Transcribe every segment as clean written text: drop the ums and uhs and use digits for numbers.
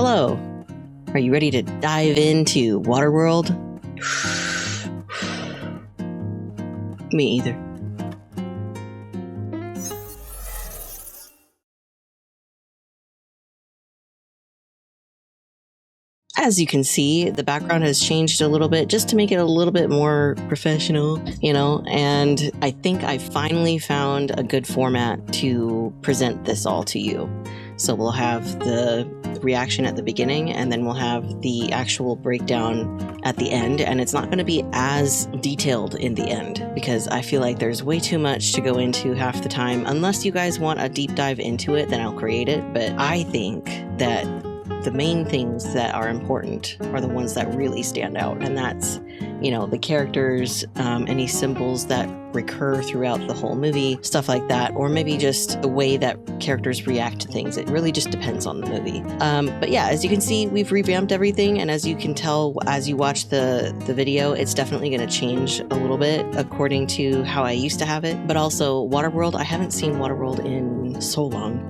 Hello! Are you ready to dive into Waterworld? Me either. As you can see, the background has changed a little bit just to make it a little bit more professional, you know, and I think I finally found a good format to present this all to you. So we'll have the reaction at the beginning, and then we'll have the actual breakdown at the end, and it's not going to be as detailed in the end because I feel like there's way too much to go into half the time. Unless you guys want a deep dive into it, then I'll create it, but I think that the main things that are important are the ones that really stand out, and that's, you know, the characters, any symbols that recur throughout the whole movie, stuff like that, or maybe just the way that characters react to things. It really just depends on the movie. But yeah, as you can see, we've revamped everything, and as you can tell as you watch the video, it's definitely going to change a little bit according to how I used to have it. But also Waterworld, I haven't seen Waterworld in so long.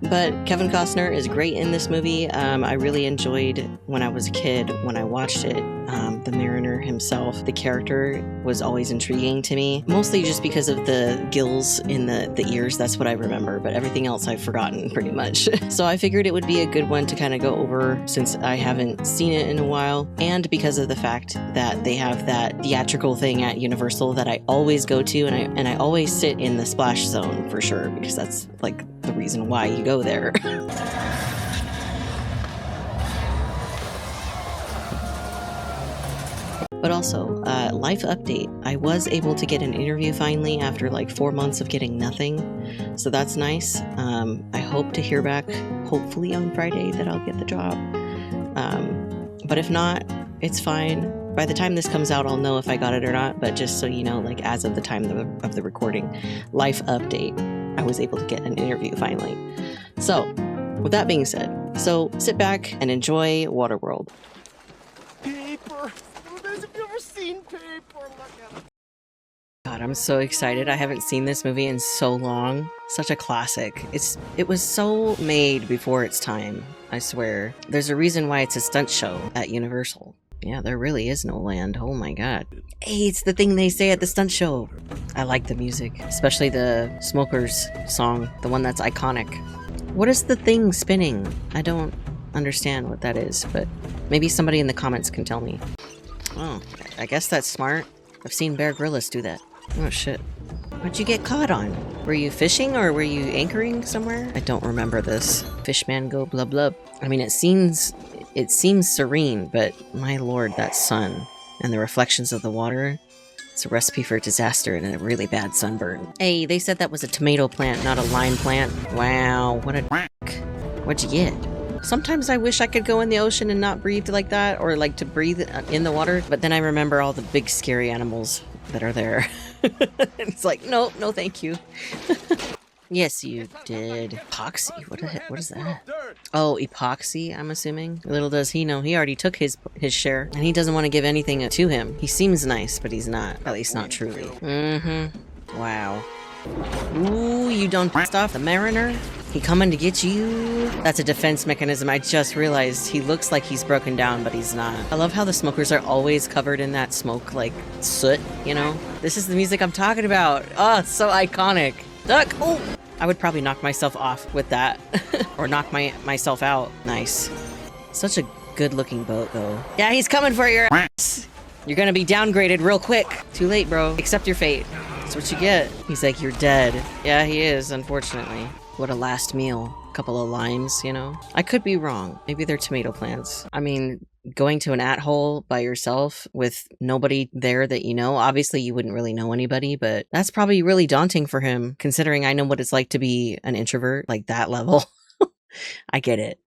But Kevin Costner is great in this movie. I really enjoyed when I was a kid when I watched it. The mariner himself, the character was always intriguing to me, mostly just because of the gills in the ears. That's what I remember, but everything else I've forgotten pretty much. So I figured it would be a good one to kind of go over since I haven't seen it in a while, and because of the fact that they have that theatrical thing at Universal that I always go to, and I always sit in the splash zone for sure, because that's like the reason why you go there. But also, life update. I was able to get an interview finally after like 4 months of getting nothing. So that's nice. I hope to hear back, hopefully on Friday, that I'll get the job. But if not, it's fine. By the time this comes out, I'll know if I got it or not. But just so you know, like as of the time of the recording, life update, I was able to get an interview finally. So, with that being said, so sit back and enjoy Waterworld. Paper! Have you ever seen paper? Look at it. God, I'm so excited. I haven't seen this movie in so long. Such a classic. It was so made before its time, I swear. There's a reason why it's a stunt show at Universal. Yeah, there really is no land. Oh my god. Hey, it's the thing they say at the stunt show. I like the music, especially the Smokers song, the one that's iconic. What is the thing spinning? I don't understand what that is, but maybe somebody in the comments can tell me. Oh, I guess that's smart. I've seen Bear Grylls do that. Oh shit. What'd you get caught on? Were you fishing or were you anchoring somewhere? I don't remember this. Fishman go blub blub. I mean, it seems serene, but my lord, that sun and the reflections of the water, it's a recipe for disaster and a really bad sunburn. Hey, they said that was a tomato plant, not a lime plant. Wow, what a what'd you get? Sometimes I wish I could go in the ocean and not breathe like that, or like to breathe in the water, but then I remember all the big scary animals that are there. It's like, no, no thank you. Yes, you did. Epoxy? What the heck? What is that? Oh, epoxy, I'm assuming. Little does he know, he already took his share, and he doesn't want to give anything to him. He seems nice, but he's not. At least not truly. Mm-hmm. Wow. Ooh, you done pissed off the mariner? He coming to get you? That's a defense mechanism. I just realized he looks like he's broken down, but he's not. I love how the smokers are always covered in that smoke, like soot, you know? This is the music I'm talking about. Oh, it's so iconic. Duck! Oh! I would probably knock myself off with that. Or knock myself out. Nice. Such a good-looking boat, though. Yeah, he's coming for your ass! You're gonna be downgraded real quick. Too late, bro. Accept your fate. That's what you get. He's like, you're dead. Yeah, he is, unfortunately. What a last meal. Couple of limes, you know? I could be wrong. Maybe they're tomato plants. I mean, going to an at-hole by yourself with nobody there that you know, obviously you wouldn't really know anybody, but that's probably really daunting for him, considering I know what it's like to be an introvert, like that level. I get it.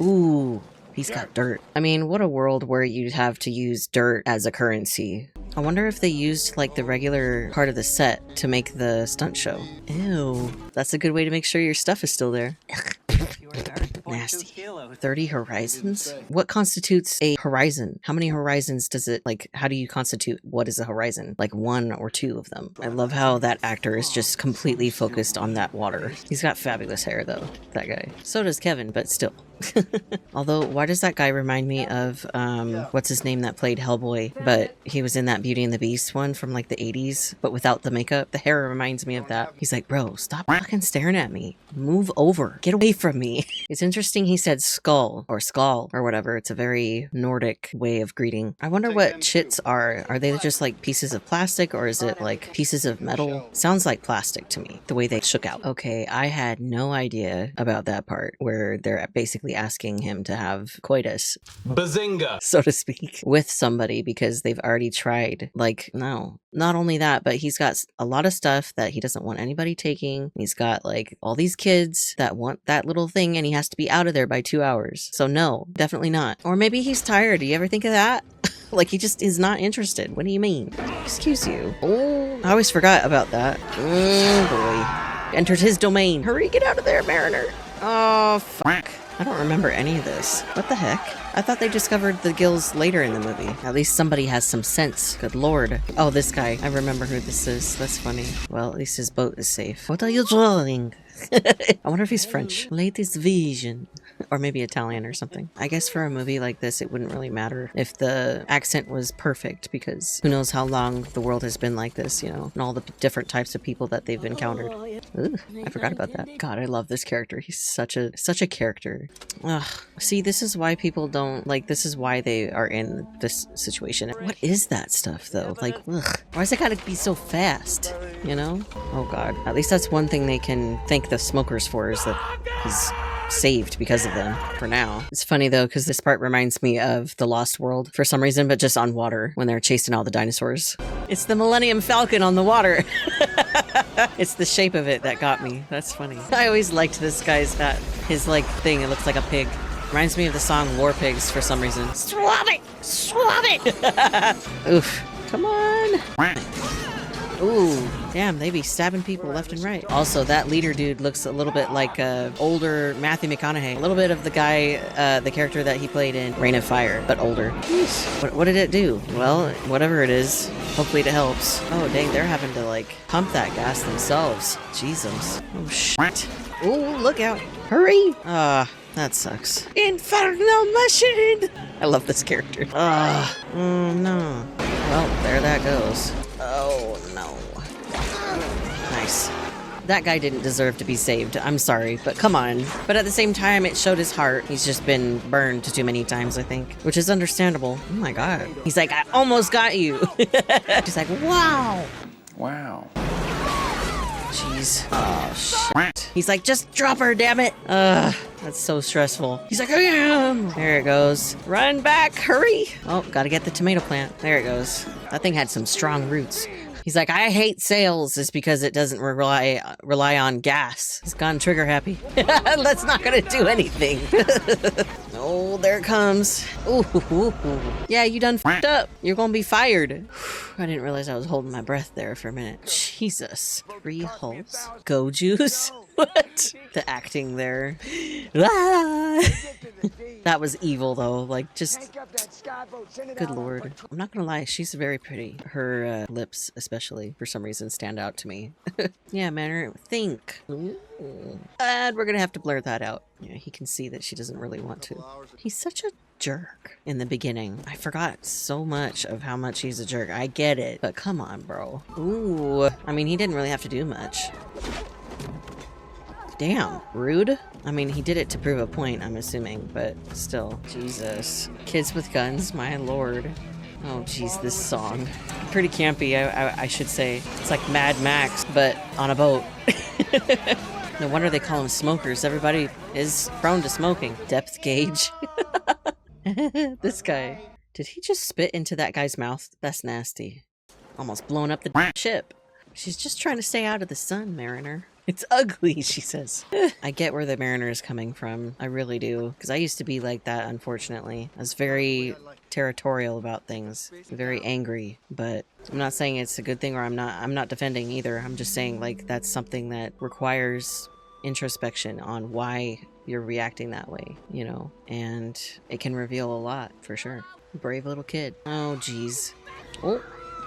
Ooh, he's got dirt. I mean, what a world where you'd have to use dirt as a currency. I wonder if they used like the regular part of the set to make the stunt show. Ew. That's a good way to make sure your stuff is still there. Nasty. 30 horizons? What constitutes a horizon? How many horizons does it, like, how do you constitute what is a horizon? Like 1 or 2 of them. I love how that actor is just completely focused on that water. He's got fabulous hair though, that guy. So does Kevin, but still. Although, why does that guy remind me of, what's his name that played Hellboy, but he was in that Beauty and the Beast one from like the 80s, but without the makeup? The hair reminds me of that. He's like, bro, stop fucking staring at me. Move over. Get away from me. It's interesting he said skull or whatever. It's a very Nordic way of greeting. I wonder what chits are. Are they just like pieces of plastic, or is it like pieces of metal? Sounds like plastic to me, the way they shook out. Okay, I had no idea about that part where they're basically asking him to have coitus, bazinga, so to speak, with somebody because they've already tried. Like, no, not only that, but he's got a lot of stuff that he doesn't want anybody taking. He's got like all these kids that want that little thing and he has to be out of there by 2 hours. So no, definitely not. Or maybe he's tired. Do you ever think of that? Like, he just is not interested. What do you mean? Excuse you. Oh, I always forgot about that. Oh boy. Entered his domain. Hurry, get out of there, Mariner. Oh, fuck. I don't remember any of this. What the heck? I thought they discovered the gills later in the movie. At least somebody has some sense. Good lord. Oh, this guy. I remember who this is. That's funny. Well, at least his boat is safe. What are you drawing? I wonder if he's French. Latest vision. Or maybe Italian or something. I guess for a movie like this, it wouldn't really matter if the accent was perfect, because who knows how long the world has been like this, you know, and all the different types of people that they've encountered. Ooh, I forgot about that. God, I love this character. He's such a character. Ugh. See, this is why people don't, like, this is why they are in this situation. What is that stuff, though? Like, ugh. Why is it gotta be so fast? You know? Oh, God. At least that's one thing they can thank the smokers for, is that he's saved because of them for now. It's funny though, because this part reminds me of The Lost World for some reason, but just on water when they're chasing all the dinosaurs. It's the Millennium Falcon on the water. It's the shape of it that got me. That's funny. I always liked this guy's hat. His like thing, it looks like a pig. Reminds me of the song War Pigs for some reason. Swab it! Swab it! Oof. Come on. Ooh, damn, they be stabbing people left and right. Also, that leader dude looks a little bit like older Matthew McConaughey. A little bit of the guy, the character that he played in Reign of Fire, but older. What did it do? Well, whatever it is, hopefully it helps. Oh, dang, they're having to, like, pump that gas themselves. Jesus. Oh, shit. Ooh, look out. Hurry! That sucks. Infernal machine! I love this character. Oh, no. Well, there that goes. Oh, no. Nice. That guy didn't deserve to be saved. I'm sorry, but come on. But at the same time, it showed his heart. He's just been burned too many times, I think, which is understandable. Oh my God. He's like, I almost got you. He's like, wow. Wow. Jeez. Oh, shit. He's like, just drop her, damn it. That's so stressful. He's like, I am. There it goes. Run back, hurry. Oh, gotta get the tomato plant. There it goes. That thing had some strong roots. He's like, I hate sails is because it doesn't rely on gas. He's gone trigger happy. That's not gonna do anything. Oh, there it comes. Ooh, ooh, ooh. Yeah, you done f***ed up. You're gonna be fired. I didn't realize I was holding my breath there for a minute. Jesus. 3 holes? Go juice? What? The acting there. Ah! That was evil though, like just good lord. I'm not gonna lie, she's very pretty. Her lips especially for some reason stand out to me. Yeah, Manor, think. Ooh. And we're gonna have to blur that out. Yeah, he can see that she doesn't really want to. He's such a jerk in the beginning. I forgot so much of how much he's a jerk. I get it, but come on, bro. Ooh, I mean, he didn't really have to do much. Damn, rude. I mean, he did it to prove a point, I'm assuming, but still. Jesus. Kids with guns, my lord. Oh, jeez, this song. Pretty campy, I should say. It's like Mad Max, but on a boat. No wonder they call them smokers. Everybody is prone to smoking. Depth gauge. This guy. Did he just spit into that guy's mouth? That's nasty. Almost blown up the ship. She's just trying to stay out of the sun, Mariner. It's ugly, she says. I get where the Mariner is coming from. I really do. Because I used to be like that, unfortunately. I was very territorial about things. Very angry. But I'm not saying it's a good thing, or I'm not defending either. I'm just saying, like, that's something that requires introspection on why you're reacting that way, you know, and it can reveal a lot for sure. Brave little kid. Oh, geez. Oh,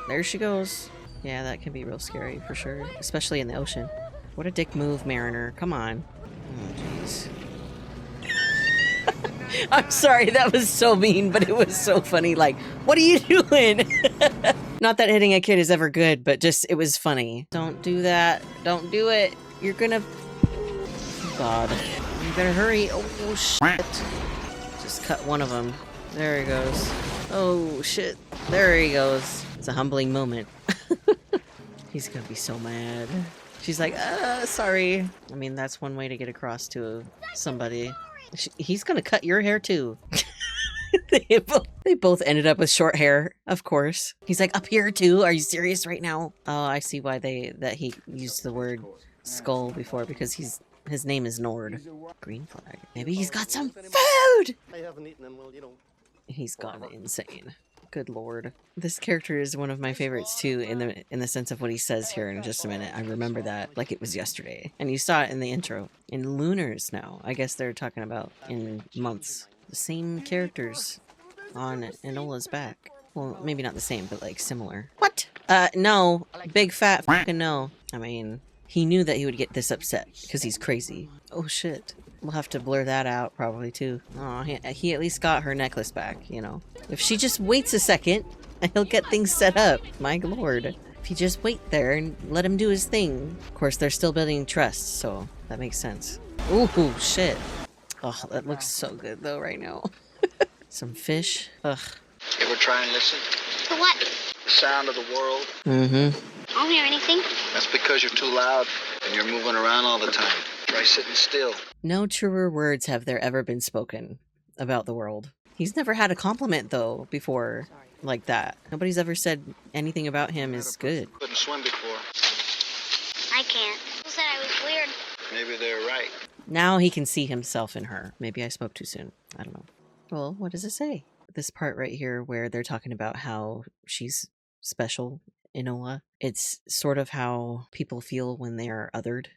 there she goes. Yeah, that can be real scary for sure, especially in the ocean. What a dick move, Mariner. Come on. Oh, jeez. I'm sorry, that was so mean, but it was so funny. Like, what are you doing? Not that hitting a kid is ever good, but just, it was funny. Don't do that. Don't do it. You're gonna... God. You better hurry. Oh, shit. Just cut one of them. There he goes. Oh, shit. There he goes. It's a humbling moment. He's gonna be so mad. She's like, sorry. I mean, that's one way to get across to somebody. He's gonna cut your hair too. They both ended up with short hair, of course. He's like, up here too? Are you serious right now? Oh, I see why he used the word skull before, because his name is Nord. Green flag. Maybe he's got some food! I haven't eaten in, well, He's gone insane. Good lord. This character is one of my favorites too, in the sense of what he says here in just a minute. I remember that like it was yesterday. And you saw it in the intro. In lunars now. I guess they're talking about in months. The same characters on Enola's back. Well, maybe not the same, but like similar. What? No. Big fat fucking no. I mean, he knew that he would get this upset because he's crazy. Oh shit. We'll have to blur that out probably too. Aw, he at least got her necklace back, you know. If she just waits a second, he'll get things set up. My lord. If you just wait there and let him do his thing. Of course, they're still building trust, so that makes sense. Ooh, shit. Oh, that looks so good though right now. Some fish. Ugh. You ever try and listen? For what? The sound of the world? I don't hear anything. That's because you're too loud and you're moving around all the time. Try sitting still. No truer words have there ever been spoken about the world. He's never had a compliment, though, before like that. Nobody's ever said anything about him is good. Couldn't swim before. I can't. People said I was weird. Maybe they're right. Now he can see himself in her. Maybe I spoke too soon. I don't know. Well, what does it say? This part right here where they're talking about how she's special, Enola. It's sort of how people feel when they are othered,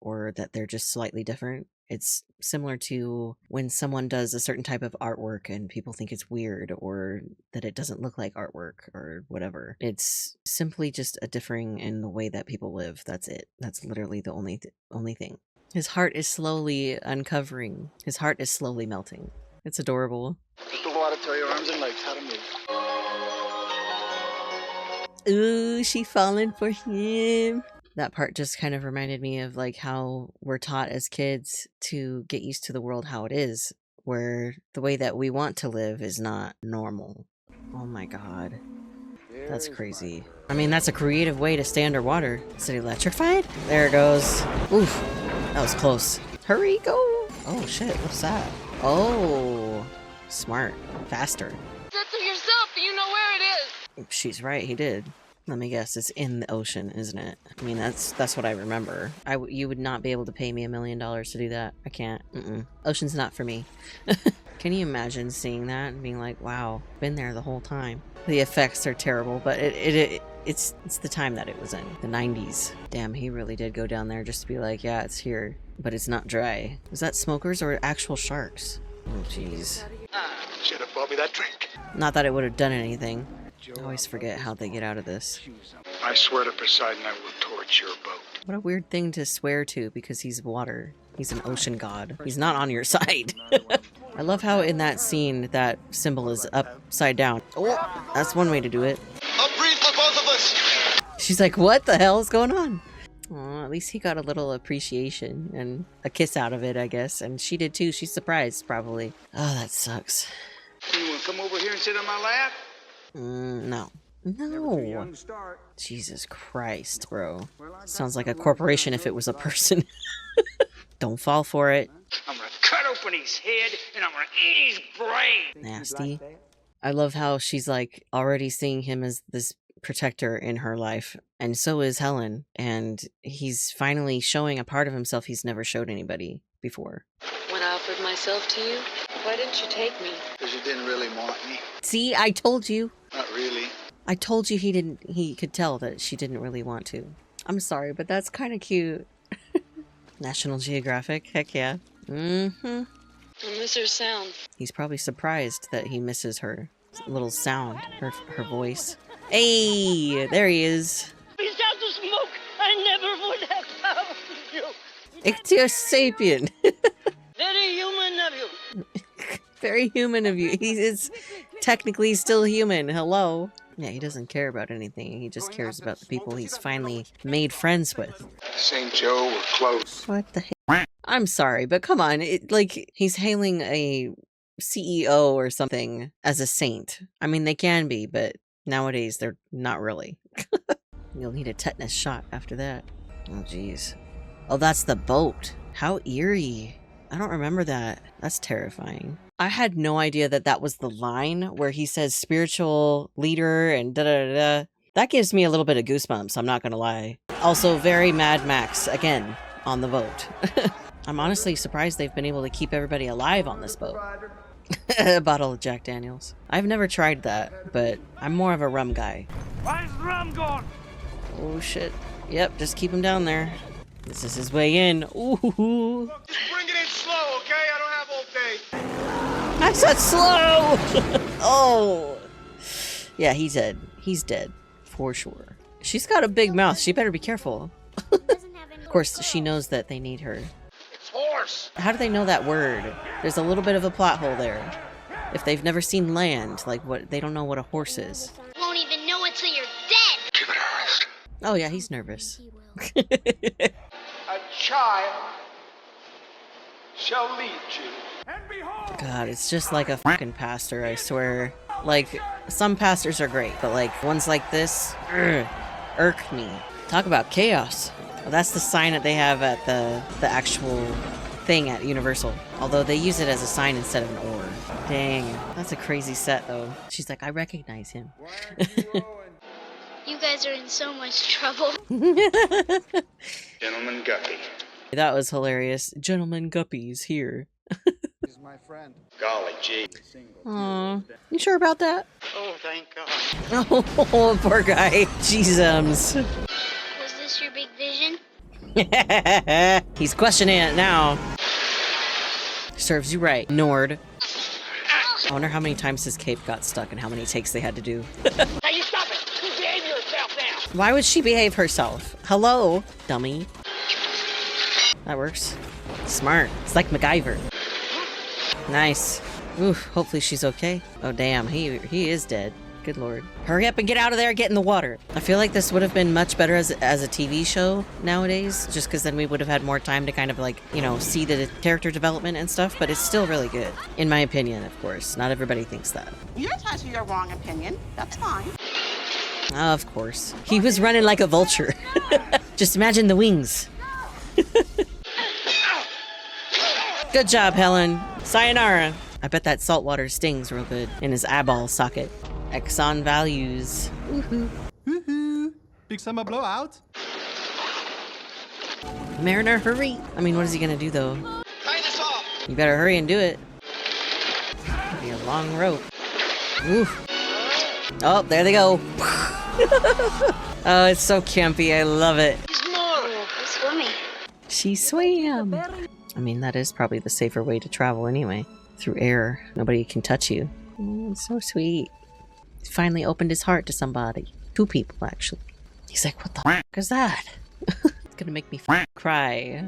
or that they're just slightly different. It's similar to when someone does a certain type of artwork and people think it's weird, or that it doesn't look like artwork or whatever. It's simply just a differing in the way that people live. That's it. That's literally the only thing. His heart is slowly uncovering. His heart is slowly melting. It's adorable. Just the water till your arms and legs how to move. Ooh, she falling for him. That part just kind of reminded me of like how we're taught as kids to get used to the world how it is, where the way that we want to live is not normal. Oh my god. That's crazy. I mean, that's a creative way to stay underwater. Is it electrified? There it goes. Oof. That was close. Hurry, go! Oh shit, what's that? Oh, smart. Faster. That's it yourself, you know where it is. She's right, he did. Let me guess, it's in the ocean, isn't it? I mean, that's what I remember. You would not be able to pay me $1 million to do that. I can't. Ocean's not for me. Can you imagine seeing that and being like, wow, been there the whole time? The effects are terrible, but it's the time that it was in, the 90s. Damn, he really did go down there just to be like, yeah, it's here, but it's not dry. Was that smokers or actual sharks? Oh, jeez. Should have bought me that drink. Not that it would have done anything. I always forget how they get out of this. I swear to Poseidon I will torch your boat. What a weird thing to swear to because he's water. He's an ocean god. He's not on your side. I love how in that scene that symbol is upside down. Oh, that's one way to do it. I'll breathe for both of us. She's like, what the hell is going on? Aw, at least he got a little appreciation and a kiss out of it, I guess. And she did too. She's surprised, probably. Oh, that sucks. You want to come over here and sit on my lap? No. No. Jesus Christ, bro. Sounds like a corporation if it was a person. Don't fall for it. I'm gonna cut open his head and I'm gonna eat his brain. Nasty. I love how she's like already seeing him as this protector in her life, and so is Helen, and he's finally showing a part of himself he's never showed anybody before. When I offered myself to you, why didn't you take me? Because you didn't really want me. See, I told you. Not really. I told you he could tell that she didn't really want to. I'm sorry, but that's kind of cute. National Geographic, heck yeah. Mm-hmm. I miss her sound. He's probably surprised that he misses her little sound, her voice. Hey, there he is. Without the smoke, I never would have found you. Ichthyosapien. Very human of you. Very human of you. He is technically still human. Hello. Yeah, he doesn't care about anything. He just cares about the people he's finally made friends with. St. Joe, we're close. What the heck? I'm sorry, but come on. Like, he's hailing a CEO or something as a saint. I mean, they can be, but nowadays they're not really. You'll need a tetanus shot after that. Oh, jeez. Oh, that's the boat. How eerie. I don't remember that. That's terrifying. I had no idea that that was the line where he says spiritual leader and da-da-da-da. That gives me a little bit of goosebumps, I'm not gonna lie. Also, very Mad Max, again, on the boat. I'm honestly surprised they've been able to keep everybody alive on this boat. A bottle of Jack Daniels. I've never tried that, but I'm more of a rum guy. Where's the rum gone? Oh shit. Yep, just keep him down there. This is his way in. Ooh. Just bring it in slow, okay? I don't have all day. I said slow! Oh. Yeah, he's dead. He's dead. For sure. She's got a big mouth. She better be careful. Of course, she knows that they need her. It's horse. How do they know that word? There's a little bit of a plot hole there. If they've never seen land, like what, they don't know what a horse is. You won't even know it till you're dead. Give it a rest. Oh yeah, he's nervous. A child shall lead you. God, it's just like a fucking pastor, I swear. Like, some pastors are great, but like, ones like this, irk me. Talk about chaos. Well, that's the sign that they have at the actual thing at Universal. Although they use it as a sign instead of an oar. Dang, that's a crazy set though. She's like, I recognize him. You guys are in so much trouble. Gentleman Guppy. That was hilarious. Gentleman Guppy's here. He's my friend. Golly gee. Aw, you sure about that? Oh, thank God. Oh, poor guy. Jesus. Was this your big vision? He's questioning it now. Serves you right, Nord. I wonder how many times his cape got stuck and how many takes they had to do. Hey, you stop it! You behave yourself now! Why would she behave herself? Hello, dummy. That works. Smart. It's like MacGyver. Nice. Oof, hopefully she's okay. Oh damn, he is dead. Good lord. Hurry up and get out of there, get in the water. I feel like this would have been much better as a TV show nowadays, just because then we would have had more time to kind of like, you know, see the character development and stuff, but it's still really good. In my opinion, of course. Not everybody thinks that. You're entitled to your wrong opinion. That's fine. Of course. He was running like a vulture. Just imagine the wings. Good job, Helen. Sayonara. I bet that salt water stings real good in his eyeball socket. Exxon values. Woohoo. Woohoo! Big summer blowout. Mariner, hurry. I mean, what is he gonna do though? Tie this off. You better hurry and do it. It'll be a long rope. Ooh. Oh, there they go. Oh, it's so campy. I love it. There's more. We're swimming. She swam. I mean, that is probably the safer way to travel anyway. Through air. Nobody can touch you. It's so sweet. He finally opened his heart to somebody. 2 people, actually. He's like, what the f*** is that? It's gonna make me cry.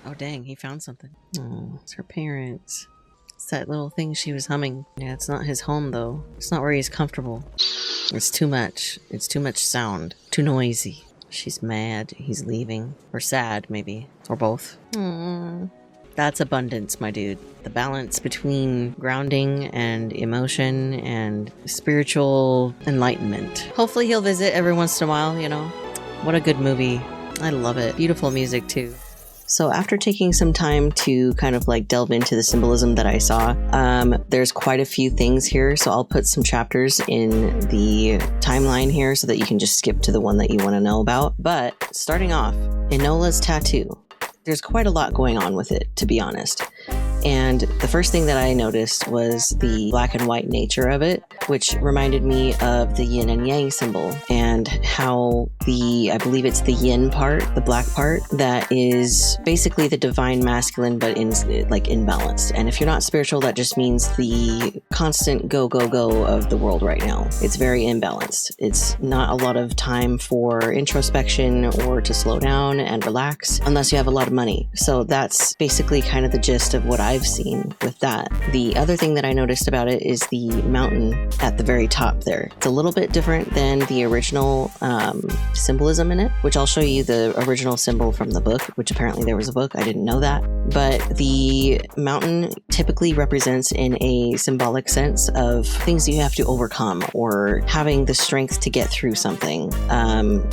Oh, dang, he found something. Oh, it's her parents. It's that little thing she was humming. Yeah, it's not his home, though. It's not where he's comfortable. It's too much. It's too much sound. Too noisy. She's mad. He's leaving. Or sad, maybe. Or both. Aww. That's abundance, my dude. The balance between grounding and emotion and spiritual enlightenment. Hopefully he'll visit every once in a while, you know. What a good movie. I love it. Beautiful music, too. So after taking some time to kind of like delve into the symbolism that I saw, there's quite a few things here. So I'll put some chapters in the timeline here so that you can just skip to the one that you want to know about. But starting off, Enola's tattoo. There's quite a lot going on with it, to be honest. And the first thing that I noticed was the black and white nature of it, which reminded me of the yin and yang symbol, and how I believe it's the yin part, the black part, that is basically the divine masculine, but imbalanced. And if you're not spiritual, that just means the constant go, go, go of the world right now. It's very imbalanced. It's not a lot of time for introspection or to slow down and relax unless you have a lot of money. So that's basically kind of the gist of what I've seen with that. The other thing that I noticed about it is the mountain at the very top there. It's a little bit different than the original symbolism in it, which I'll show you the original symbol from the book, which apparently there was a book. I didn't know that. But the mountain typically represents in a symbolic sense of things you have to overcome, or having the strength to get through something,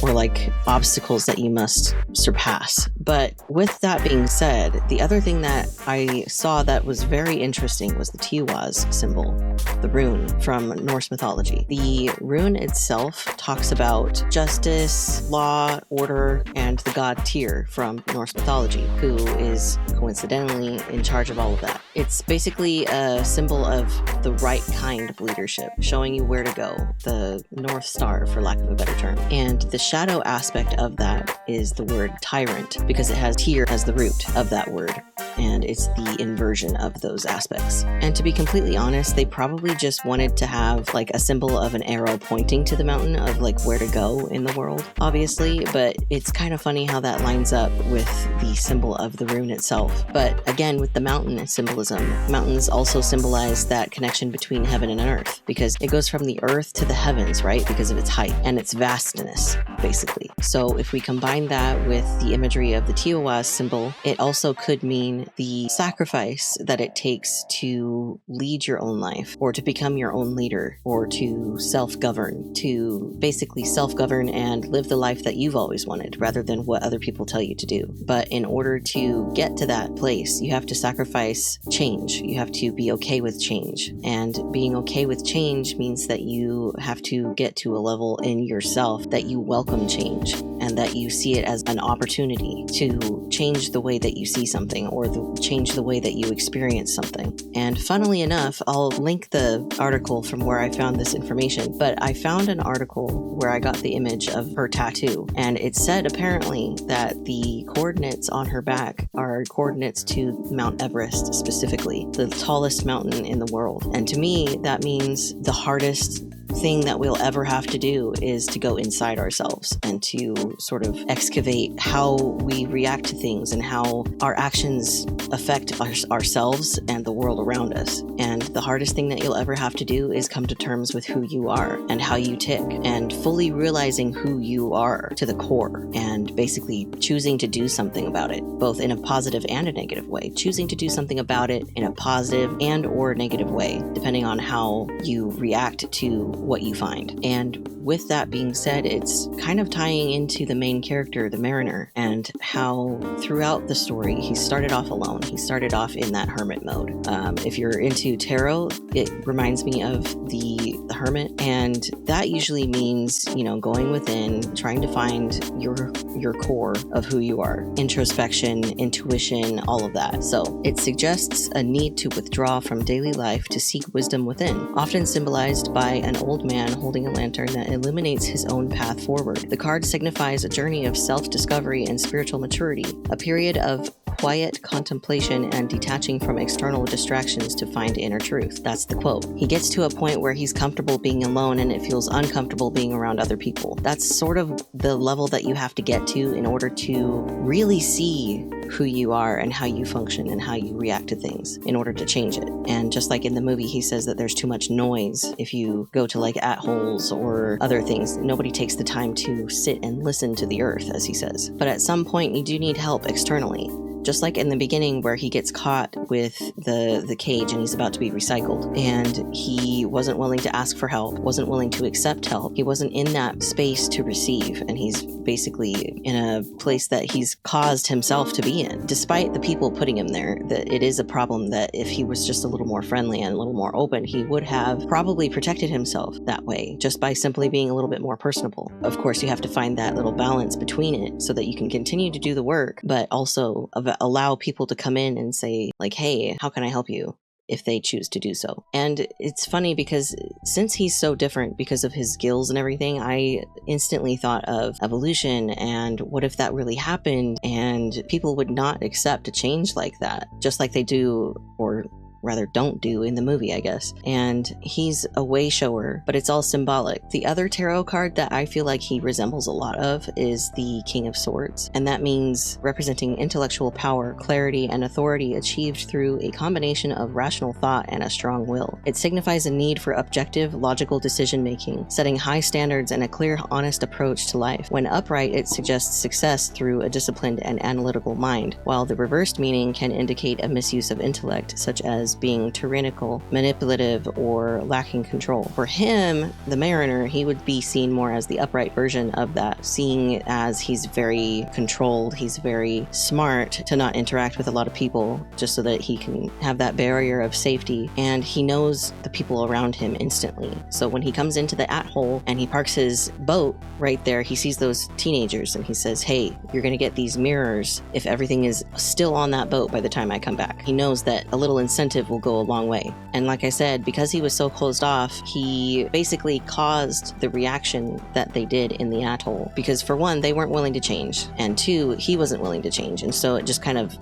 or like obstacles that you must surpass. But with that being said, the other thing that I saw that was very interesting was the Tiwaz symbol, the rune from Norse mythology. The rune itself talks about justice, law, order, and the god Tyr from Norse mythology, who is coincidentally in charge of all of that. It's basically a symbol of the right kind of leadership, showing you where to go, the North Star, for lack of a better term. And the shadow aspect of that is the word tyrant, because it has Tyr as the root of that word, and it's the inversion of those aspects. And to be completely honest, they probably just wanted to have like a symbol of an arrow pointing to the mountain of like where to go in the world, obviously, but it's kind of funny how that lines up with the symbol of the rune itself. But again, with the mountain symbolism, mountains also symbolize that connection between heaven and earth, because it goes from the earth to the heavens, right? Because of its height and its vastness, basically. So if we combine that with the imagery of the Tiwaz symbol, it also could mean the sacrifice that it takes to lead your own life, or to become your own leader, or to self-govern, to basically self-govern and live the life that you've always wanted, rather than what other people tell you to do. But in order to get to that place, you have to sacrifice change. You have to be okay with change. And being okay with change means that you have to get to a level in yourself that you welcome change, and that you see it as an opportunity to change the way that you see something, or change the way that you experience something. And funnily enough, I'll link the article from where I found this information, but I found an article where I got the image of her tattoo, and it said apparently that the coordinates on her back are coordinates to Mount Everest specifically, the tallest mountain in the world. And to me, that means the hardest thing that we'll ever have to do is to go inside ourselves and to sort of excavate how we react to things and how our actions affect ourselves and the world around us. And the hardest thing that you'll ever have to do is come to terms with who you are and how you tick, and fully realizing who you are to the core, and basically choosing to do something about it, both in a positive and a negative way. Choosing to do something about it in a positive and or negative way, depending on how you react to what you find. And with that being said, it's kind of tying into the main character, the mariner, and how throughout the story he started off alone. He started off in that hermit mode. If you're into tarot, it reminds me of the hermit, and that usually means, you know, going within, trying to find your core of who you are, introspection, intuition, all of that. So it suggests a need to withdraw from daily life to seek wisdom within, often symbolized by an old man holding a lantern that illuminates his own path forward. The card signifies a journey of self-discovery and spiritual maturity, a period of quiet contemplation and detaching from external distractions to find inner truth. That's the quote. He gets to a point where he's comfortable being alone and it feels uncomfortable being around other people. That's sort of the level that you have to get to in order to really see who you are and how you function and how you react to things in order to change it. And just like in the movie, he says that there's too much noise if you go to like at-holes or other things. Nobody takes the time to sit and listen to the earth, as he says. But at some point, you do need help externally. Just like in the beginning where he gets caught with the cage and he's about to be recycled, and he wasn't willing to ask for help, wasn't willing to accept help. He wasn't in that space to receive, and he's basically in a place that he's caused himself to be in. Despite the people putting him there, that it is a problem that if he was just a little more friendly and a little more open, he would have probably protected himself that way, just by simply being a little bit more personable. Of course, you have to find that little balance between it so that you can continue to do the work, but also allow people to come in and say, like, hey, how can I help you? If they choose to do so. And it's funny because since he's so different because of his skills and everything, I instantly thought of evolution and what if that really happened and people would not accept a change like that, just like they do, or rather don't do in the movie, I guess. And he's a way shower, but it's all symbolic. The other tarot card that I feel like he resembles a lot of is the King of Swords, and that means representing intellectual power, clarity, and authority achieved through a combination of rational thought and a strong will. It signifies a need for objective, logical decision-making, setting high standards and a clear, honest approach to life. When upright, it suggests success through a disciplined and analytical mind, while the reversed meaning can indicate a misuse of intellect, such as being tyrannical, manipulative, or lacking control. For him, the Mariner, he would be seen more as the upright version of that, seeing as he's very controlled, he's very smart to not interact with a lot of people, just so that he can have that barrier of safety, and he knows the people around him instantly. So when he comes into the at-hole and he parks his boat right there, he sees those teenagers and he says, hey, you're gonna get these mirrors if everything is still on that boat by the time I come back. He knows that a little incentive will go a long way. And like I said, because he was so closed off, he basically caused the reaction that they did in the atoll. Because for one, they weren't willing to change, and two, he wasn't willing to change. And so it just kind of,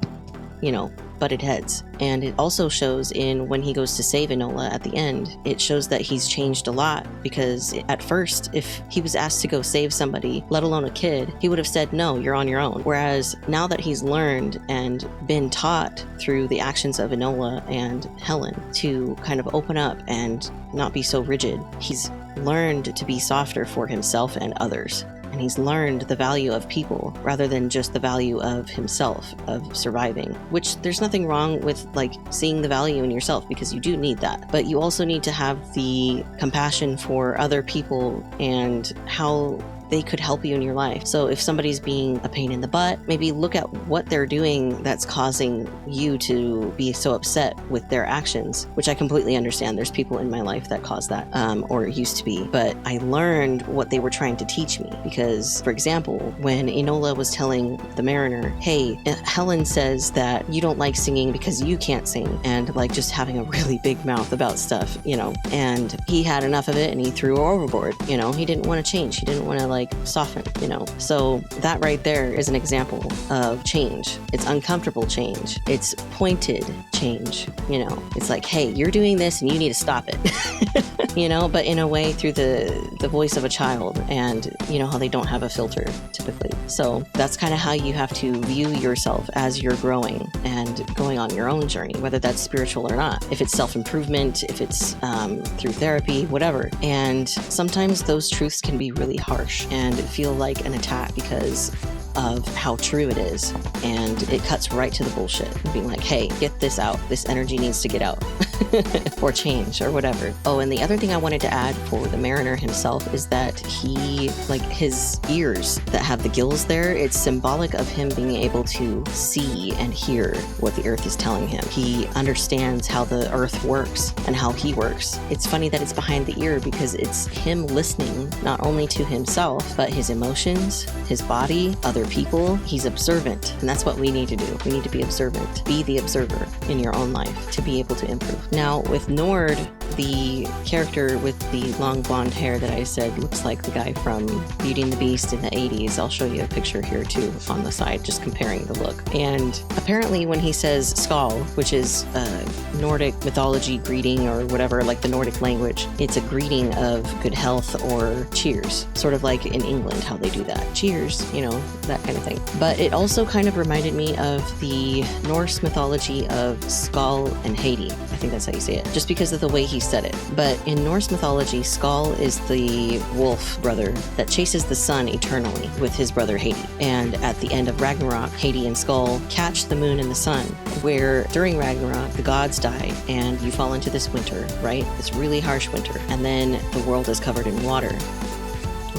butted heads. And it also shows in when he goes to save Enola at the end, it shows that he's changed a lot, because at first, if he was asked to go save somebody, let alone a kid, he would have said, no, you're on your own. Whereas now that he's learned and been taught through the actions of Enola and Helen to kind of open up and not be so rigid, he's learned to be softer for himself and others. And he's learned the value of people rather than just the value of himself, of surviving, which there's nothing wrong with, like, seeing the value in yourself, because you do need that. But you also need to have the compassion for other people and how they could help you in your life. So if somebody's being a pain in the butt, maybe look at what they're doing that's causing you to be so upset with their actions, which I completely understand. There's people in my life that cause that, or used to be, but I learned what they were trying to teach me. Because, for example, when Enola was telling the Mariner, hey, Helen says that you don't like singing because you can't sing, and like just having a really big mouth about stuff, and he had enough of it and he threw her overboard. He didn't want to change. He didn't want to soften, So that right there is an example of change. It's uncomfortable change. It's pointed change, It's like, hey, you're doing this and you need to stop it, but in a way through the voice of a child, and how they don't have a filter typically. So that's kind of how you have to view yourself as you're growing and going on your own journey, whether that's spiritual or not, if it's self-improvement, if it's through therapy, whatever. And sometimes those truths can be really harsh and feel like an attack because of how true it is, and it cuts right to the bullshit, being like, hey, get this out, this energy needs to get out or change or whatever. Oh, and the other thing I wanted to add for the Mariner himself is that he, like, his ears that have the gills there, it's symbolic of him being able to see and hear what the earth is telling him. He understands how the earth works and how he works. It's funny that it's behind the ear because it's him listening not only to himself, but his emotions, his body, other people. He's observant, and that's what we need to do. We need to be observant. Be the observer in your own life to be able to improve. Now, with Nord, the character with the long blonde hair that I said looks like the guy from Beauty and the Beast in the 80s. I'll show you a picture here too on the side, just comparing the look. And apparently when he says Skal, which is a Nordic mythology greeting or whatever, like the Nordic language, it's a greeting of good health or cheers, sort of like in England how they do that. Cheers, that kind of thing. But it also kind of reminded me of the Norse mythology of Skal and Haiti. I think that's how you say it, just because of the way he said it. But in Norse mythology, Skal is the wolf brother that chases the sun eternally with his brother Haiti. And at the end of Ragnarok, Haiti and Skal catch the moon and the sun, where during Ragnarok, the gods die and you fall into this winter, right? This really harsh winter. And then the world is covered in water.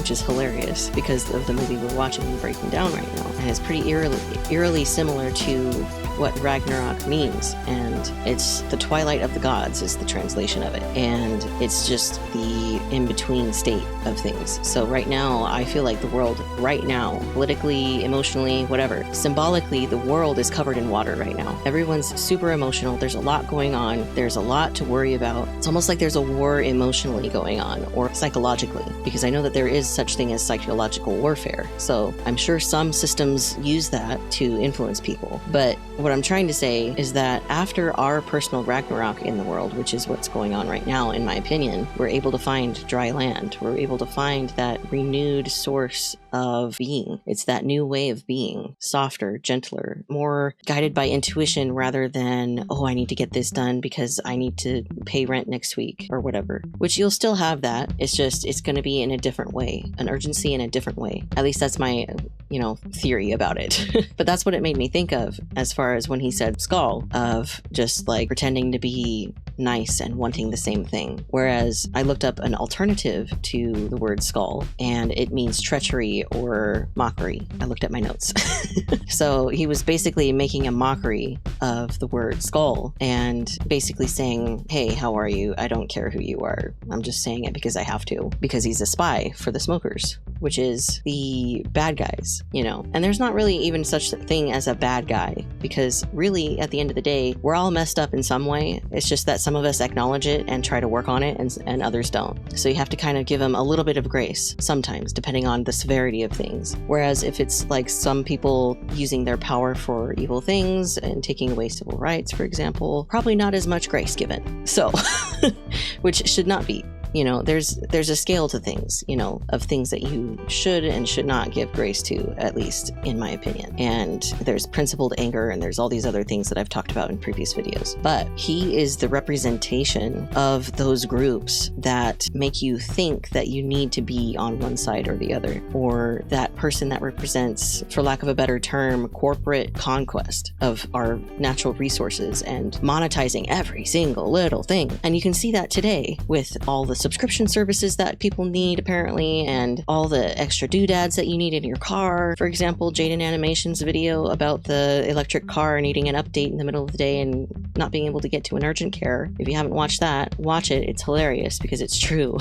which is hilarious because of the movie we're watching and breaking down right now. And it's pretty eerily similar to what Ragnarok means, and it's the twilight of the gods is the translation of it, and it's just the in-between state of things. So right now, I feel like the world right now, politically, emotionally, whatever, symbolically, the world is covered in water right now. Everyone's super emotional. There's a lot going on. There's a lot to worry about. It's almost like there's a war emotionally going on, or psychologically, because I know that there is such thing as psychological warfare. So I'm sure some systems use that to influence people. But what I'm trying to say is that after our personal Ragnarok in the world, which is what's going on right now, in my opinion, we're able to find dry land. We're able to find that renewed source of being. It's that new way of being, softer, gentler, more guided by intuition rather than, oh, I need to get this done because I need to pay rent next week or whatever, which you'll still have that. It's just, it's going to be in a different way, an urgency in a different way. At least that's my, theory about it. But that's what it made me think of as far as when he said skull, of just like pretending to be nice and wanting the same thing. Whereas I looked up an alternative to the word skull, and it means treachery or mockery. I looked at my notes. So he was basically making a mockery of the word skull and basically saying, hey, how are you? I don't care who you are. I'm just saying it because I have to, because he's a spy for the smokers, which is the bad guys, And there's not really even such a thing as a bad guy, because really at the end of the day, we're all messed up in some way. It's just that some of us acknowledge it and try to work on it, and others don't. So you have to kind of give them a little bit of grace sometimes, depending on the severity of things. Whereas if it's like some people using their power for evil things and taking away civil rights, for example, probably not as much grace given. So, which should not be. There's a scale to things, of things that you should and should not give grace to, at least in my opinion. And there's principled anger, and there's all these other things that I've talked about in previous videos. But he is the representation of those groups that make you think that you need to be on one side or the other, or that person that represents, for lack of a better term, corporate conquest of our natural resources and monetizing every single little thing. And you can see that today with all the subscription services that people need, apparently, and all the extra doodads that you need in your car. For example, Jaden Animation's video about the electric car needing an update in the middle of the day and not being able to get to an urgent care. If you haven't watched that, watch it. It's hilarious because it's true.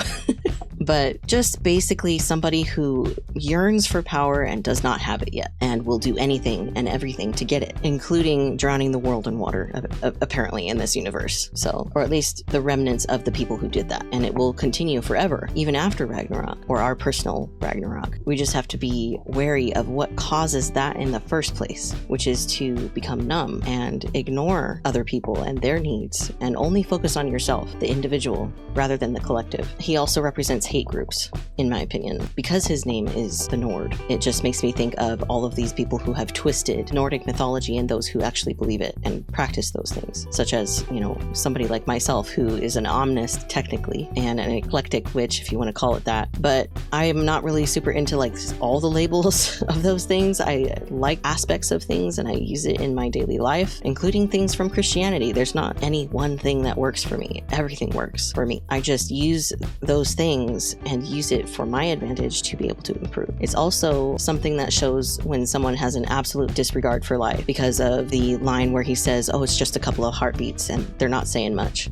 But just basically somebody who yearns for power and does not have it yet, and will do anything and everything to get it, including drowning the world in water, apparently, in this universe. So, or at least the remnants of the people who did that. And it will continue forever, even after Ragnarok, or our personal Ragnarok. We just have to be wary of what causes that in the first place, which is to become numb and ignore other people and their needs, and only focus on yourself, the individual, rather than the collective. He also represents hate groups, in my opinion, because his name is the Nord. It just makes me think of all of these people who have twisted Nordic mythology and those who actually believe it and practice those things, such as, somebody like myself who is an omnist technically, and an eclectic witch, if you want to call it that. But I am not really super into like all the labels of those things. I like aspects of things and I use it in my daily life, including things from Christianity. There's not any one thing that works for me. Everything works for me. I just use those things and use it for my advantage to be able to improve. It's also something that shows when someone has an absolute disregard for life, because of the line where he says, oh, it's just a couple of heartbeats, and they're not saying much,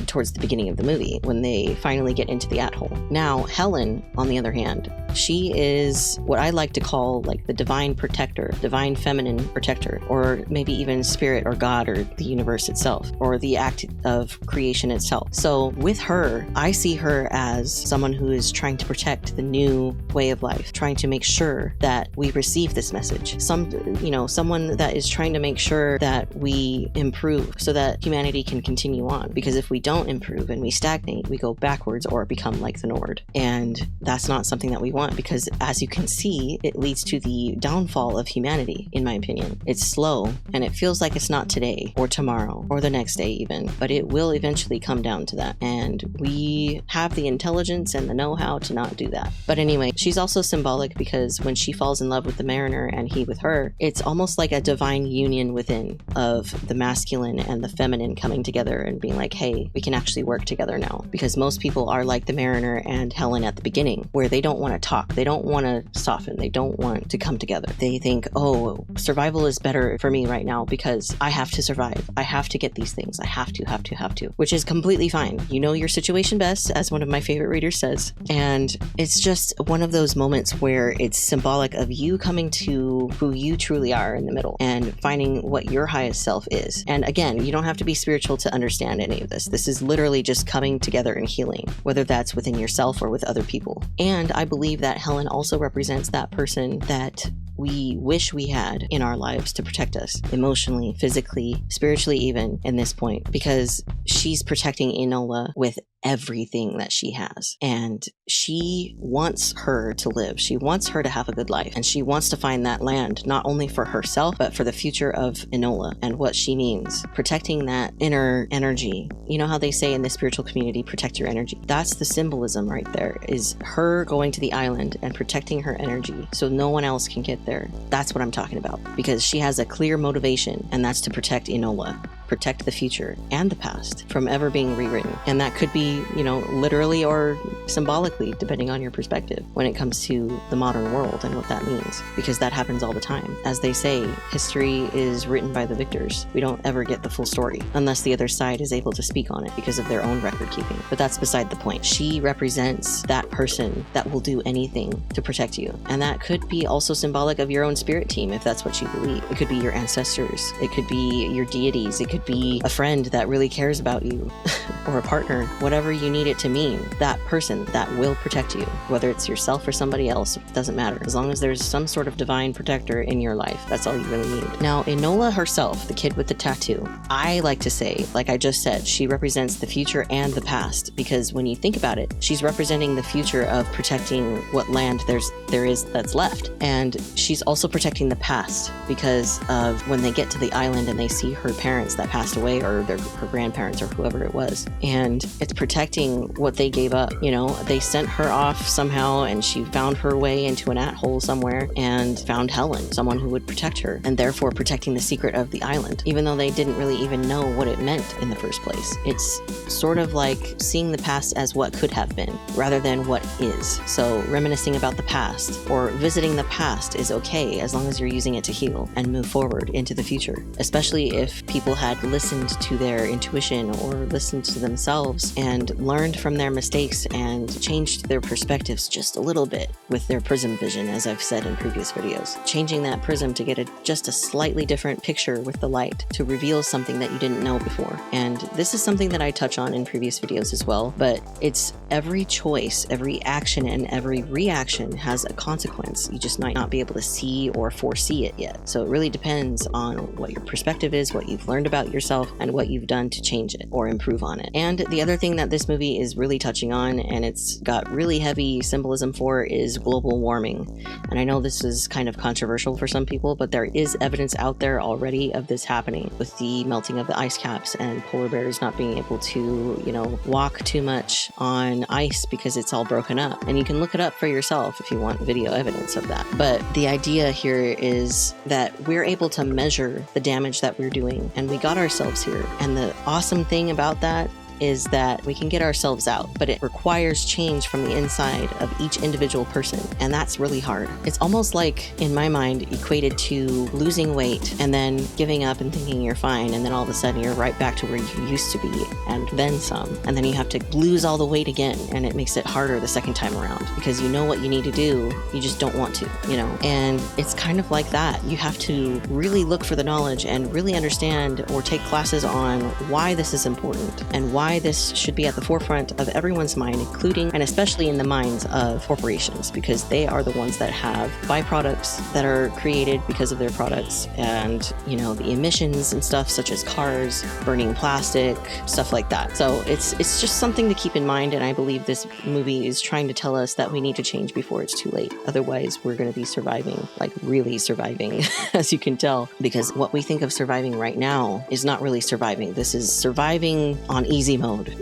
towards the beginning of the movie when they finally get into the at-hole. Now, Helen, on the other hand, she is what I like to call like the divine protector, divine feminine protector, or maybe even spirit or God or the universe itself, or the act of creation itself. So with her, I see her as someone who is trying to protect the new way of life, trying to make sure that we receive this message. Someone that is trying to make sure that we improve so that humanity can continue on. Because if we don't improve and we stagnate, we go backwards or become like the Nord. And that's not something that we want, because as you can see, it leads to the downfall of humanity, in my opinion. It's slow, and it feels like it's not today or tomorrow or the next day even, but it will eventually come down to that. And we have the intelligence intelligence and the know-how to not do that. But anyway, she's also symbolic because when she falls in love with the mariner and he with her, it's almost like a divine union within of the masculine and the feminine coming together and being like, hey, we can actually work together now. Because most people are like the mariner and Helen at the beginning, where they don't want to talk, they don't want to soften, they don't want to come together. They think, oh, survival is better for me right now because I have to survive. I have to get these things. I have to, which is completely fine. You know your situation best, as one of my favorite readers says. And it's just one of those moments where it's symbolic of you coming to who you truly are in the middle and finding what your highest self is. And again, you don't have to be spiritual to understand any of this. This is literally just coming together and healing, whether that's within yourself or with other people. And I believe that Helen also represents that person that we wish we had in our lives to protect us emotionally, physically, spiritually, even in this point, because she's protecting Enola with everything that she has. And she wants her to live. She wants her to have a good life. And she wants to find that land, not only for herself, but for the future of Enola and what she means. Protecting that inner energy. You know how they say in the spiritual community, protect your energy. That's the symbolism right there, is her going to the island and protecting her energy so no one else can get there. That's what I'm talking about. Because she has a clear motivation, and that's to protect Enola. Protect the future and the past from ever being rewritten. And that could be, literally or symbolically, depending on your perspective, when it comes to the modern world and what that means. Because that happens all the time. As they say, history is written by the victors. We don't ever get the full story unless the other side is able to speak on it because of their own record keeping. But that's beside the point. She represents that person that will do anything to protect you. And that could be also symbolic of your own spirit team, if that's what you believe. It could be your ancestors. It could be your deities. It could be a friend that really cares about you or a partner, whatever you need it to mean. That person that will protect you, whether it's yourself or somebody else, it doesn't matter. As long as there's some sort of divine protector in your life, that's all you really need. Now, Enola herself, the kid with the tattoo, I like to say, like I just said, she represents the future and the past, because when you think about it, she's representing the future of protecting what land there is that's left. And she's also protecting the past because of when they get to the island and they see her parents that passed away, or her grandparents or whoever it was. And it's protecting what they gave up. They sent her off somehow and she found her way into an at-hole somewhere and found Helen, someone who would protect her, and therefore protecting the secret of the island, even though they didn't really even know what it meant in the first place. It's sort of like seeing the past as what could have been rather than what is. So reminiscing about the past or visiting the past is okay as long as you're using it to heal and move forward into the future, especially if people had listened to their intuition or listened to themselves and learned from their mistakes and changed their perspectives just a little bit with their prism vision, as I've said in previous videos. Changing that prism to get just a slightly different picture with the light to reveal something that you didn't know before. And this is something that I touch on in previous videos as well, but it's every choice, every action, and every reaction has a consequence. You just might not be able to see or foresee it yet. So it really depends on what your perspective is, what you've learned about yourself, and what you've done to change it or improve on it. And the other thing that this movie is really touching on, and it's got really heavy symbolism for, is global warming. And I know this is kind of controversial for some people, but there is evidence out there already of this happening with the melting of the ice caps and polar bears not being able to, walk too much on ice because it's all broken up. And you can look it up for yourself if you want video evidence of that. But the idea here is that we're able to measure the damage that we're doing, and we got ourselves here. And the awesome thing about that is that we can get ourselves out, but it requires change from the inside of each individual person, and that's really hard. It's almost like, in my mind, equated to losing weight and then giving up and thinking you're fine, and then all of a sudden you're right back to where you used to be, and then some, and then you have to lose all the weight again, and it makes it harder the second time around because you know what you need to do, you just don't want to, and it's kind of like that. You have to really look for the knowledge and really understand or take classes on why this is important and why this should be at the forefront of everyone's mind, including and especially in the minds of corporations, because they are the ones that have byproducts that are created because of their products, and the emissions and stuff such as cars, burning plastic, stuff like that. So it's just something to keep in mind, and I believe this movie is trying to tell us that we need to change before it's too late. Otherwise, we're going to be surviving, like really surviving, as you can tell, because what we think of surviving right now is not really surviving. This is surviving on easy easy mode.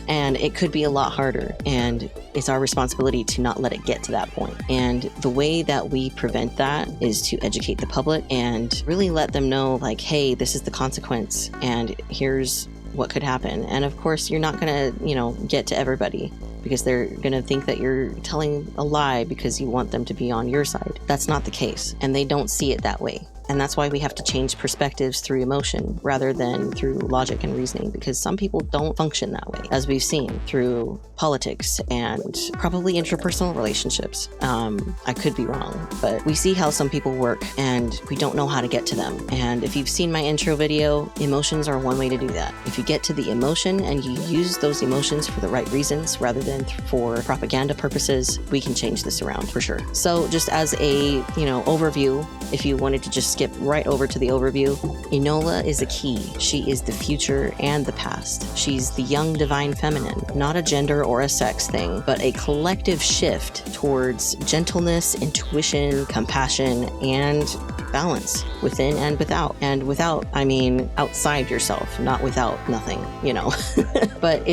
And it could be a lot harder, and it's our responsibility to not let it get to that point. And the way that we prevent that is to educate the public and really let them know, like, hey, this is the consequence and here's what could happen. And of course, you're not gonna, get to everybody, because they're gonna think that you're telling a lie because you want them to be on your side. That's not the case, and they don't see it that way. And that's why we have to change perspectives through emotion rather than through logic and reasoning, because some people don't function that way, as we've seen through politics and probably interpersonal relationships. I could be wrong, but we see how some people work and we don't know how to get to them. And if you've seen my intro video, emotions are one way to do that. If you get to the emotion and you use those emotions for the right reasons rather than for propaganda purposes, we can change this around for sure. So just as a, overview, if you wanted to just skip right over to the overview, Enola is a key. She is the future and the past. She's the young divine feminine, not a gender or a sex thing, but a collective shift towards gentleness, intuition, compassion, and balance within and without. And without, I mean outside yourself, not without nothing, But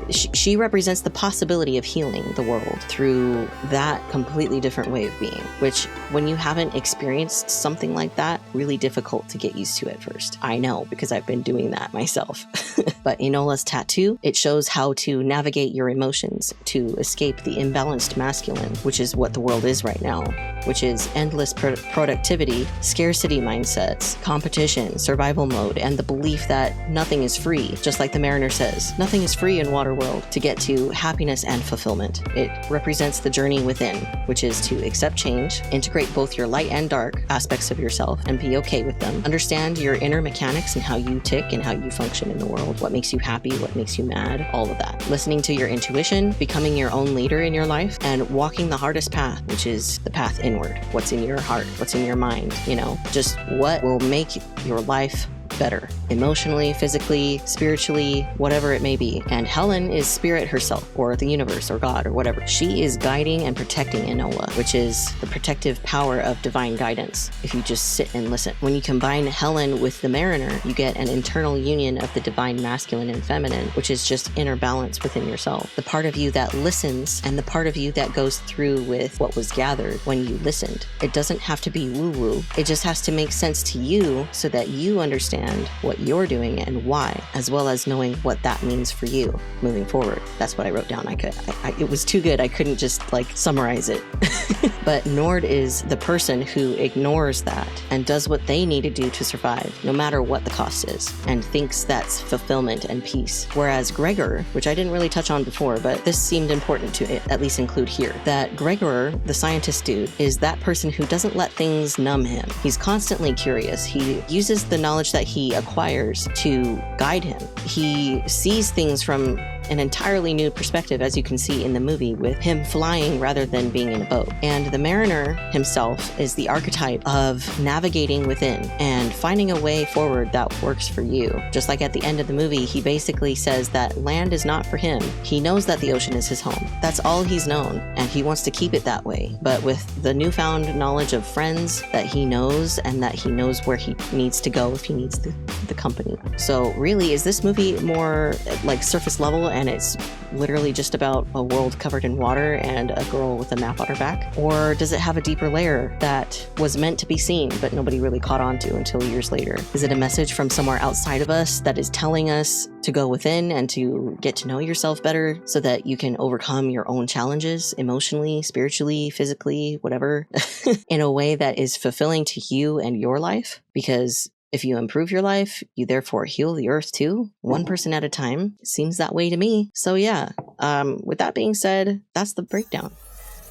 she represents the possibility of healing the world through that completely different way of being, which when you haven't experienced something like that, really difficult to get used to at first. I know, because I've been doing that myself. But Enola's tattoo, it shows how to navigate your emotions to escape the imbalanced masculine, which is what the world is right now, which is endless productivity, scarcity mindsets, competition, survival mode, and the belief that nothing is free. Just like the Mariner says, nothing is free in Waterworld to get to happiness and fulfillment. It represents the journey within, which is to accept change, integrate both your light and dark aspects of yourself and be okay with them. Understand your inner mechanics and how you tick and how you function in the world. What makes you happy, what makes you mad, all of that. Listening to your intuition, becoming your own leader in your life, and walking the hardest path, which is the path inward. What's in your heart, what's in your mind, just what will make your life better, emotionally, physically, spiritually, whatever it may be. And Helen is spirit herself, or the universe, or God, or whatever. She is guiding and protecting Enola, which is the protective power of divine guidance, if you just sit and listen. When you combine Helen with the Mariner, you get an internal union of the divine masculine and feminine, which is just inner balance within yourself. The part of you that listens and the part of you that goes through with what was gathered when you listened. It doesn't have to be woo-woo. It just has to make sense to you so that you understand what you're doing and why, as well as knowing what that means for you moving forward. That's what I wrote down. It was too good. I couldn't just summarize it. But Nord is the person who ignores that and does what they need to do to survive, no matter what the cost is, and thinks that's fulfillment and peace. Whereas Gregor, which I didn't really touch on before, but this seemed important to at least include here, that Gregor, the scientist dude, is that person who doesn't let things numb him. He's constantly curious. He uses the knowledge that he acquires to guide him. He sees things from an entirely new perspective, as you can see in the movie, with him flying rather than being in a boat. And the Mariner himself is the archetype of navigating within and finding a way forward that works for you. Just like at the end of the movie, he basically says that land is not for him. He knows that the ocean is his home. That's all he's known, and he wants to keep it that way. But with the newfound knowledge of friends that he knows, and that he knows where he needs to go if he needs the company. So really, is this movie more like surface level and it's literally just about a world covered in water and a girl with a map on her back? Or does it have a deeper layer that was meant to be seen but nobody really caught on to until years later? Is it a message from somewhere outside of us that is telling us to go within and to get to know yourself better so that you can overcome your own challenges emotionally, spiritually, physically, whatever, in a way that is fulfilling to you and your life? Because if you improve your life, you therefore heal the earth too, one person at a time. Seems that way to me. So yeah, with that being said, that's the breakdown.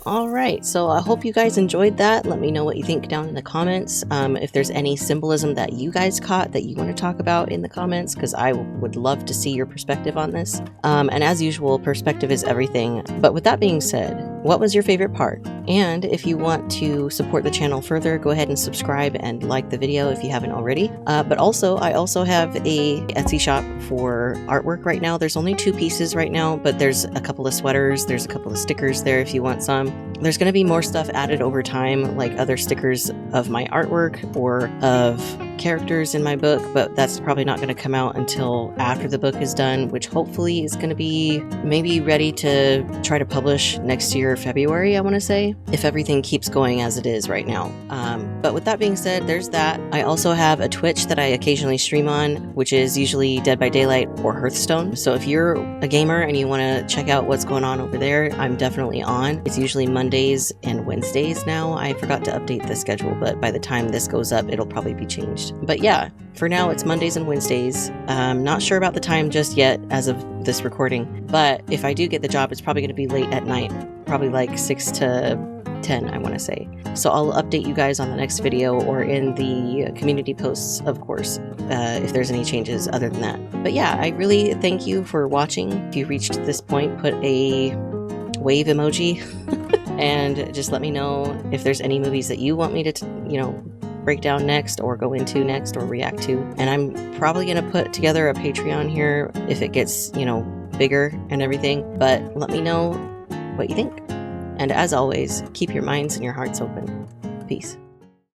All right, so I hope you guys enjoyed that. Let me know what you think down in the comments. If there's any symbolism that you guys caught that you want to talk about in the comments, because I would love to see your perspective on this. And as usual, perspective is everything. But with that being said, what was your favorite part? And if you want to support the channel further, go ahead and subscribe and like the video if you haven't already. But also, I also have a Etsy shop for artwork right now. There's only 2 pieces right now, but there's a couple of sweaters, there's a couple of stickers there if you want some. There's going to be more stuff added over time, like other stickers of my artwork or of characters in my book, but that's probably not going to come out until after the book is done, which hopefully is going to be maybe ready to try to publish next year, February, I want to say, if everything keeps going as it is right now. But with that being said, there's that. I also have a Twitch that I occasionally stream on, which is usually Dead by Daylight or Hearthstone. So if you're a gamer and you want to check out what's going on over there, I'm definitely on. It's usually Mondays and Wednesdays now. I forgot to update the schedule, but by the time this goes up, it'll probably be changed. But yeah, for now it's Mondays and Wednesdays. Not sure about the time just yet as of this recording, but if I do get the job, it's probably going to be late at night, probably like 6 to 10, I want to say. So I'll update you guys on the next video or in the community posts, of course, if there's any changes other than that. But yeah, I really thank you for watching. If you reached this point, put a wave emoji and just let me know if there's any movies that you want me to, break down next or go into next or react to. And I'm probably going to put together a Patreon here if it gets, bigger and everything. But let me know what you think. And as always, keep your minds and your hearts open. Peace.